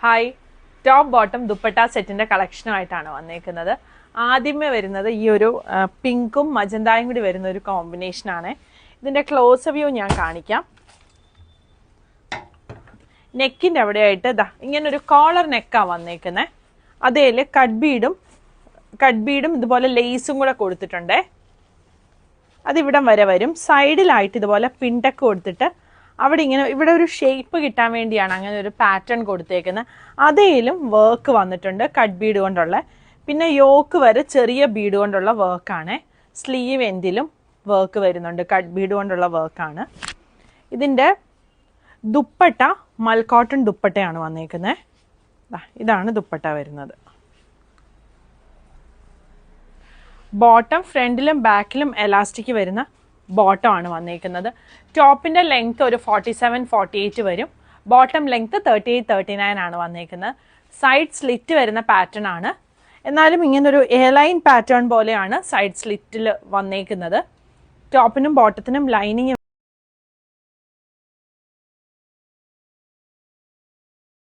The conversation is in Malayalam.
ഹായ്, ടോപ്പ് ബോട്ടം ദുപ്പട്ട സെറ്റിന്റെ കളക്ഷനുമായിട്ടാണ് വന്നേക്കുന്നത്. ആദ്യമേ വരുന്നത് ഈ ഒരു പിങ്കും മജന്തായും കൂടി വരുന്ന ഒരു കോമ്പിനേഷനാണ്. ഇതിന്റെ ക്ലോസ് വ്യൂ ഞാൻ കാണിക്കാം. നെക്കിന്റെ അവിടെയായിട്ട് ഇങ്ങനൊരു കോളർ നെക്കാണ് വന്നേക്കുന്നത്. അതേൽ കട്ട് ബീഡും ഇതുപോലെ ലേസും കൂടെ കൊടുത്തിട്ടുണ്ട്. അതിവിടം വരെ വരും. സൈഡിലായിട്ട് ഇതുപോലെ പിൻടെക്ക് കൊടുത്തിട്ട് അവിടെ ഇവിടെ ഒരു ഷേപ്പ് കിട്ടാൻ വേണ്ടിയാണ് അങ്ങനെ ഒരു പാറ്റേൺ കൊടുത്തേക്കുന്നത്. അതേലും വർക്ക് വന്നിട്ടുണ്ട് കട്ട് ബീഡ് കൊണ്ടുള്ള. പിന്നെ യോക്ക് വരെ ചെറിയ ബീഡ് കൊണ്ടുള്ള വർക്കാണ്. സ്ലീവ് എൻഡിലും വർക്ക് വരുന്നുണ്ട്, കട്ട് ബീഡ് കൊണ്ടുള്ള വർക്കാണ്. ഇതിൻ്റെ ദുപ്പട്ട മൽക്കോട്ടൺ ദുപ്പട്ടയാണ് വന്നേക്കുന്നത്. ഇതാണ് ദുപ്പട്ട വരുന്നത്. ബോട്ടം ഫ്രണ്ടിലും ബാക്കിലും എലാസ്റ്റിക് വരുന്ന ബോട്ടം ആണ് വന്നേക്കുന്നത്. ടോപ്പിന്റെ ലെങ്ത് ഒരു 47-48 വരും. ബോട്ടം ലെങ്ത് 38-39 ആണ് വന്നേക്കുന്നത്. സൈഡ് സ്ലിറ്റ് വരുന്ന പാറ്റേൺ ആണ്. എന്നാലും ഇങ്ങനൊരു എയർലൈൻ പാറ്റേൺ പോലെയാണ് സൈഡ് സ്ലിറ്റിൽ വന്നേക്കുന്നത്. ടോപ്പിനും ബോട്ടത്തിനും ലൈനിങ്